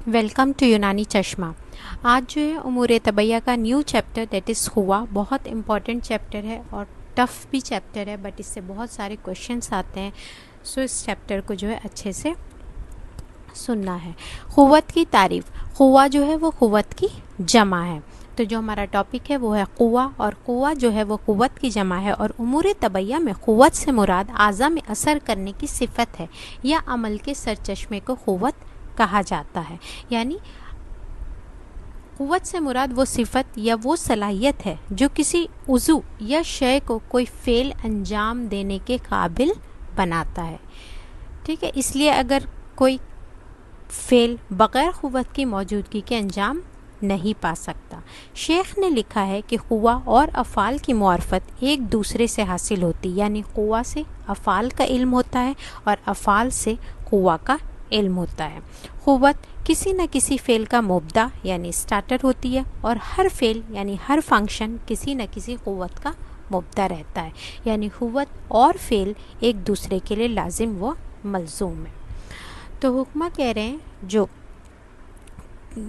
Welcome to यूनानी चश्मा। आज जो है उमूर तबैया का न्यू चैप्टर दैट इज़ हुआ, बहुत इम्पॉर्टेंट चैप्टर है और टफ़ भी चैप्टर है, बट इससे बहुत सारे क्वेश्चंस आते हैं। सो इस चैप्टर को जो है अच्छे से सुनना है। क़ुव्वत की तारीफ़, क़ुव्वा जो है वो क़ुव्वत की जमा है। तो जो हमारा टॉपिक है वो है क़ुव्वा, और क़ुव्वा जो है वो क़ुव्वत की जमा है। और उमूर तबैया में क़ुव्वत से मुराद आज़ा में असर करने की सिफत है या अमल के सरचश्मे को क़ुव्वत कहा जाता है। यानी क़ुव्वत से मुराद वो सिफत या वो सलाहियत है जो किसी उज़ू या शय को कोई फ़ेल अंजाम देने के काबिल बनाता है। ठीक है, इसलिए अगर कोई फ़ेल बग़ैर क़ुव्वत की मौजूदगी के अंजाम नहीं पा सकता। शेख ने लिखा है कि क़ुव्वा और अफ़ाल की मुआरफत एक दूसरे से हासिल होती, यानी क़ुव्वा से अफ़ाल का इल्म होता है और अफ़ाल से क़ुव्वा का इल्म होता है। क़ुव्वत किसी न किसी फ़ेल का मुब्दा यानी स्टार्टर होती है, और हर फ़ेल यानी हर फंक्शन किसी न किसी क़ुव्वत का मुब्दा रहता है। यानी क़ुव्वत और फ़ेल एक दूसरे के लिए लाजिम व मलज़ूम है। तो हुक्मा कह रहे हैं जो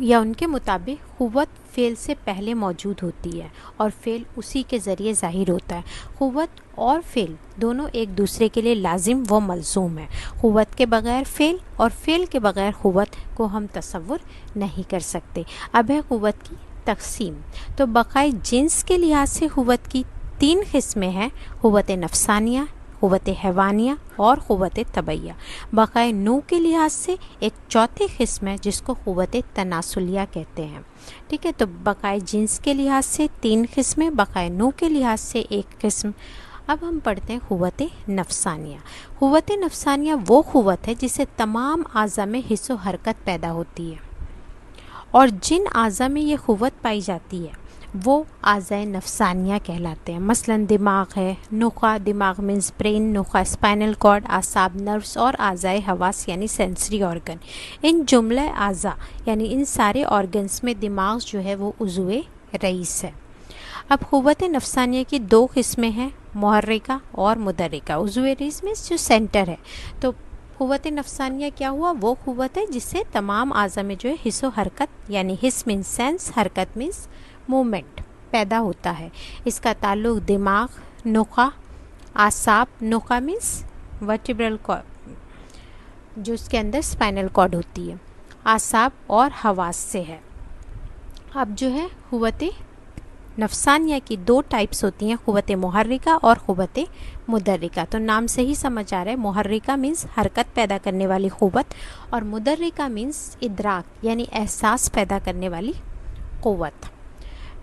या उनके मुताबिक क़ुव्वत फ़ेल से पहले मौजूद होती है और फ़ेल उसी के ज़रिए ज़ाहिर होता है। क़ुव्वत और फ़ेल दोनों एक दूसरे के लिए लाजिम व मलज़ूम है। क़ुव्वत के बग़ैर फ़ेल और फ़ेल के बग़ैर क़ुव्वत को हम तसव्वुर नहीं कर सकते। अब है क़ुव्वत की तक़सीम। तो बक़ाए जिन्स के लिहाज से क़ुव्वत की 3 क़िस्में हैं: क़ुव्वत नफ़सानिया, क़ुव्वत हैवानिया और क़ुव्वत तबैया। बक़ाए नू के लिहाज से एक चौथी क़िस्म है जिसको क़ुव्वत तनासुलिया कहते हैं। ठीक है, तो बक़ाए जिन्स के लिहाज से 3 क़िस्में, बक़ाए नू के लिहाज से 1 क़िस्म। अब हम पढ़ते हैं क़ुव्वत नफ़सानिया। क़ुव्वत नफ़सानिया वो क़ुव्वत है जिससे तमाम आज़ा में हिस्सो हरकत पैदा होती है, और जिन आज़ा में ये क़ुव्वत पाई जाती है वो आज़ाए नफ़सानिया कहलाते हैं। मसलन दिमाग है, नुख़ा, दिमाग मीन्स ब्रेन, नुख़ा स्पाइनल कॉर्ड, आसाब नर्व्स और आज़ाए हवास यानी सेंसरी ऑर्गन। इन जुमला आज़ा यानी इन सारे ऑर्गन्स में दिमाग जो है वो उज़्वे रईस है। अब क़ुव्वत नफ़सानिया की 2 क़िस्में हैं, मुहर्रिका और मुदर्रिका। उज़्वे रईस मीन्स जो सेंटर है। तो क़ुव्वत नफ़सानिया क्या हुआ? वो क़ुव्वत है जिससे तमाम आज़ा में जो है हिस्सो हरकत यानी हिस्स मीन्स सेंस, हरकत मीन्स मूवमेंट पैदा होता है। इसका ताल्लुक़ दिमाग, नुख़ा, आसाब, नुख़ा मीन्स वर्टिब्रल कॉर्ड जो उसके अंदर स्पाइनल कॉर्ड होती है, आसाब और हवास से है। अब जो है क़ुव्वत नफ़सानिया की 2 टाइप्स होती हैं, क़ुव्वत मुहर्रिका और क़ुव्वत मुदर्रिका। तो नाम से ही समझ आ रहा है, मुहर्रिका मीन्स हरकत पैदा करने वाली क़ुव्वत, और मुदर्रिका मीन्स इदराक यानी एहसास पैदा करने वाली क़ुव्वत।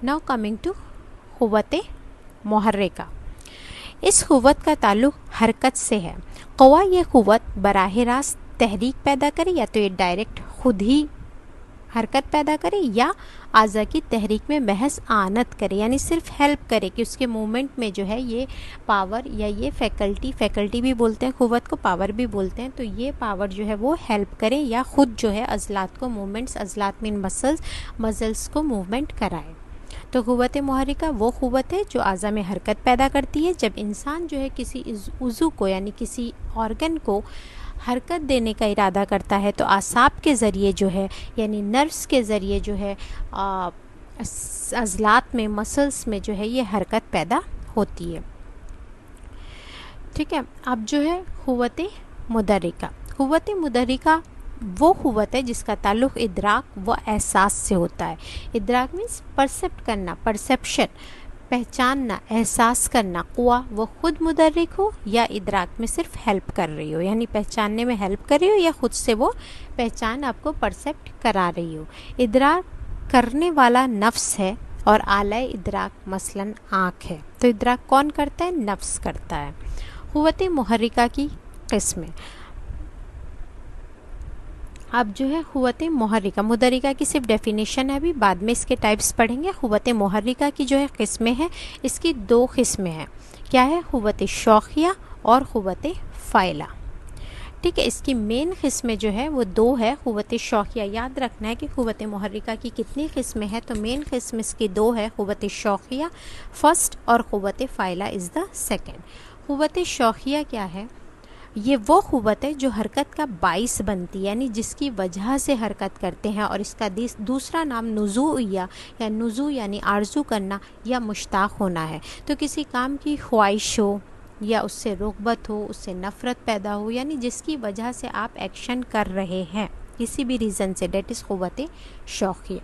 नाउ कमिंग टू क़ुव्वत मुहर्रिका। इस क़ुव्वत का ताल्लुक़ हरकत से है। क़वा ये क़ुव्वत बराह रास्त तहरीक पैदा करे, या तो ये डायरेक्ट खुद ही हरकत पैदा करे या आज़ा की तहरीक में महज आनत करे, यानी सिर्फ हेल्प करे कि उसके मूवमेंट में जो है ये पावर या ये फैकल्टी भी बोलते हैं क़ुव्वत को, पावर भी बोलते हैं। तो ये पावर जो है वो हेल्प करे या ख़ुद जो है अज़लात को मूवमेंट्स, अज़लात मीन मसल्स को मूवमेंट कराए। तो क़ुव्वत मुहर्रिका वो क़ुव्वत है जो आज़ा में हरकत पैदा करती है। जब इंसान जो है किसी उज़ू को यानी किसी ऑर्गन को हरकत देने का इरादा करता है तो आसाब के ज़रिए जो है यानी नर्व्स के ज़रिए जो है अज़लात में, मसल्स में जो है ये हरकत पैदा होती है। ठीक है, अब जो है क़ुव्वत मुदर्रिका। क़ुव्वत मुदर्रिका वो क़ुव्वत है जिसका ताल्लुक़ इदराक व एहसास से होता है। इदराक मीन्स परसेप्ट करना, परसेप्शन, पहचानना, एहसास करना। क़ुव्वा वो ख़ुद मुदर्रिक हो या इदराक में सिर्फ हेल्प कर रही हो, यानी पहचानने में हेल्प कर रही हो या ख़ुद से वो पहचान आपको परसेप्ट करा रही हो। इदराक करने वाला नफ्स है और आला इदराक मसलन आँख है। तो इदराक कौन करता है? नफ्स करता है। क़ुव्वत मुहर्रिका की क़िस्में। अब जो है क़ुव्वत मुहर्रिका, मुदर्रिका की सिर्फ डेफिनेशन है, अभी बाद में इसके टाइप्स पढ़ेंगे। क़ुव्वत मुहर्रिका की जो है क़िस्में हैं, इसकी 2 क़िस्में हैं। क्या है? क़ुव्वत शौक़िया और क़ुव्वत फ़ाइला। ठीक है, इसकी मेन क़िस्में जो है वो 2 है। क़ुव्वत शौक़िया, याद रखना है कि क़ुव्वत मुहर्रिका की कितनी क़िस्में हैं, तो मेन क़िस्म इसकी 2 है, क़ुव्वत शौक़िया फर्स्ट और क़ुव्वत फ़ाइला इज़ द सेकेंड। क़ुव्वत शौक़िया क्या है? یہ وہ قوت ہے جو حرکت کا باعث بنتی ہے، یعنی جس کی وجہ سے حرکت کرتے ہیں، اور اس کا دوسرا نام نزوعیہ یا نزوع یعنی آرزو کرنا یا مشتاق ہونا ہے۔ تو کسی کام کی خواہش ہو یا اس سے رغبت ہو، اس سے نفرت پیدا ہو، یعنی جس کی وجہ سے آپ ایکشن کر رہے ہیں کسی بھی ریزن سے، دیٹ از قوت شوقیہ۔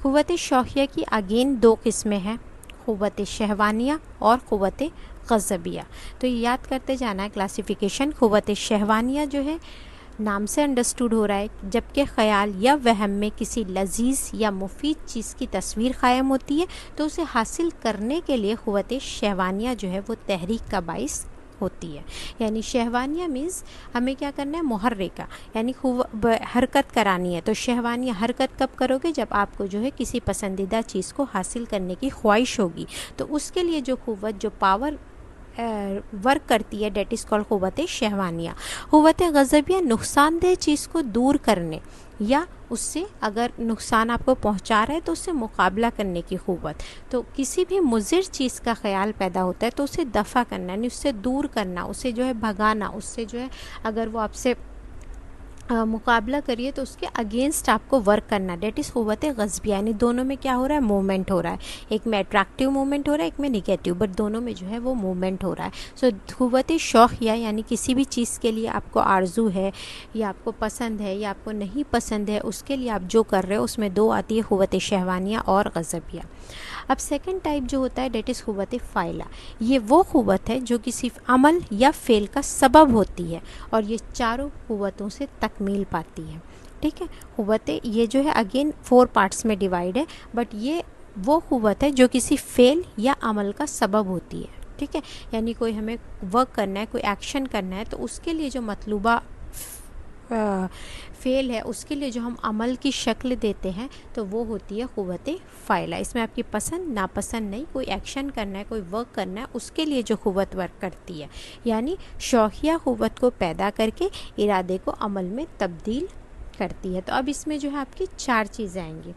قوت شوقیہ کی اگین دو قسمیں ہیں، قوت شہوانیہ اور قوت غضبیہ۔ تو یہ یاد کرتے جانا ہے کلاسیفیکیشن۔ قوت شہوانیہ جو ہے نام سے انڈرسٹوڈ ہو رہا ہے، جبکہ خیال یا وہم میں کسی لذیذ یا مفید چیز کی تصویر قائم ہوتی ہے تو اسے حاصل کرنے کے لیے قوت شہوانیہ جو ہے وہ تحریک کا باعث ہوتی ہے۔ یعنی شہوانیہ مینز ہمیں کیا کرنا ہے، محرکہ، یعنی حرکت کرانی ہے۔ تو شہوانیہ حرکت کب کرو گے، جب آپ کو جو ہے کسی پسندیدہ چیز کو حاصل کرنے کی خواہش ہوگی، تو اس کے لیے جو قوت، جو پاور ورک کرتی ہے، دیٹ از کال قوت شہوانیہ۔ قوت غضبیہ نقصان دہ چیز کو دور کرنے یا اس سے اگر نقصان آپ کو پہنچا رہا ہے تو اس سے مقابلہ کرنے کی قوت۔ تو کسی بھی مضر چیز کا خیال پیدا ہوتا ہے تو اسے دفع کرنا، یعنی اس سے دور کرنا، اسے جو ہے بھگانا، اس سے جو ہے اگر وہ آپ سے مقابلہ کریے تو اس کے اگینسٹ آپ کو ورک کرنا، دیٹ از قوت غضبیہ۔ یعنی دونوں میں کیا ہو رہا ہے، موومنٹ ہو رہا ہے، ایک میں اٹریکٹیو موومنٹ ہو رہا ہے، ایک میں نگیٹیو، بٹ دونوں میں جو ہے وہ موومنٹ ہو رہا ہے۔ سو قوت شوقیہ یعنی کسی بھی چیز کے لیے آپ کو آرزو ہے یا آپ کو پسند ہے یا آپ کو نہیں پسند ہے، اس کے لیے آپ جو کر رہے ہو، اس میں دو آتی ہے، قوت شہوانیہ اور غضبیہ۔ اب سیکنڈ ٹائپ جو ہوتا ہے دیٹ از قوت فاعلہ۔ یہ وہ قوت ہے جو کسی عمل یا فعل کا سبب ہوتی ہے اور یہ چاروں قوتوں سے تکمیل پاتی ہے۔ ٹھیک ہے، قوتیں یہ جو ہے اگین 4 پارٹس میں ڈیوائڈ ہے، بٹ یہ وہ قوت ہے جو کسی فعل یا عمل کا سبب ہوتی ہے۔ ٹھیک ہے، یعنی کوئی ہمیں ورک کرنا ہے، کوئی ایکشن کرنا ہے، تو اس کے لیے جو مطلوبہ فعل ہے، اس کے لیے جو ہم عمل کی شکل دیتے ہیں تو وہ ہوتی ہے قوت فاعلہ۔ اس میں آپ کی پسند ناپسند نہیں، کوئی ایکشن کرنا ہے، کوئی ورک کرنا ہے، اس کے لیے جو قوت ورک کرتی ہے، یعنی شوقیہ قوت کو پیدا کر کے ارادے کو عمل میں تبدیل کرتی ہے۔ تو اب اس میں جو ہے آپ کی 4 چیزیں آئیں گی،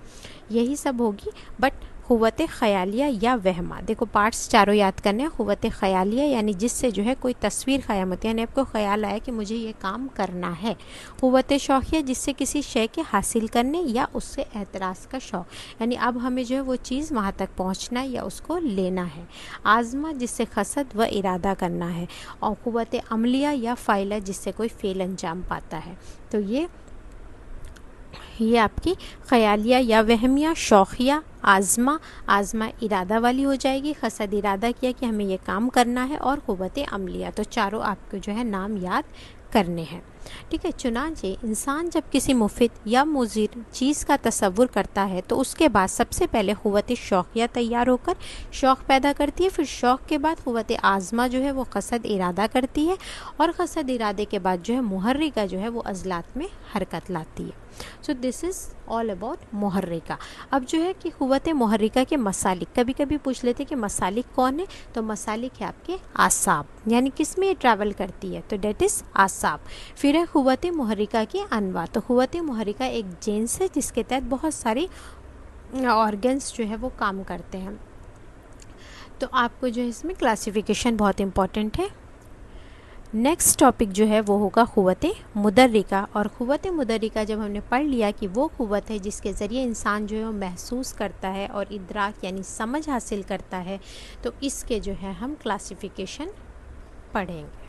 یہی سب ہوگی، بٹ قوت خیالیہ یا وہمہ، دیکھو پارٹس چاروں یاد کرنے ہیں۔ قوت خیالیہ یعنی جس سے جو ہے کوئی تصویر قائم ہوتی ہے، یعنی آپ کو خیال آیا کہ مجھے یہ کام کرنا ہے۔ قوت شوقیہ جس سے کسی شے کے حاصل کرنے یا اس سے احتراز کا شوق، یعنی اب ہمیں جو ہے وہ چیز وہاں تک پہنچنا ہے یا اس کو لینا ہے۔ عازمہ جس سے قصد و ارادہ کرنا ہے، اور قوت عملیہ یا فاعلہ جس سے کوئی فعل انجام پاتا ہے۔ تو یہ آپ کی خیالیہ یا وہمیہ، شوقیہ، عازمہ ارادہ والی ہو جائے گی، قصد ارادہ کیا کہ ہمیں یہ کام کرنا ہے، اور قوت عملیہ۔ تو چاروں آپ کو جو ہے نام یاد کرنے ہیں۔ ٹھیک ہے، چنانچہ انسان جب کسی مفید یا مضر چیز کا تصور کرتا ہے تو اس کے بعد سب سے پہلے قوت شوقیہ تیار ہو کر شوق پیدا کرتی ہے، پھر شوق کے بعد قوت عازمہ جو ہے وہ قصد ارادہ کرتی ہے، اور قصد ارادے کے بعد جو ہے محرکہ جو ہے وہ عضلات میں حرکت لاتی ہے۔ سو دس از آل اباؤٹ محرکہ۔ اب جو ہے کہ قوت محرکہ کے مسالک، کبھی کبھی پوچھ لیتے کہ مسالک کون ہے، تو مسالک ہے آپ کے اعصاب، یعنی کس میں یہ ٹریول کرتی ہے، تو دیٹ از اعصاب۔ پھر ہے قوت محرکہ کی انواع، تو قوت محرکہ ایک جنس ہے جس کے تحت بہت ساری آرگنس جو ہے وہ کام کرتے ہیں۔ تو آپ کو جو ہے اس میں کلاسیفیکیشن بہت امپورٹنٹ ہے۔ نیکسٹ ٹاپک جو ہے وہ ہوگا قوت مدرکہ، اور قوت مدرکہ جب ہم نے پڑھ لیا کہ وہ قوت ہے جس کے ذریعے انسان جو ہے وہ محسوس کرتا ہے اور ادراک یعنی سمجھ حاصل کرتا ہے، تو اس کے جو ہے ہم کلاسیفیکیشن پڑھیں گے۔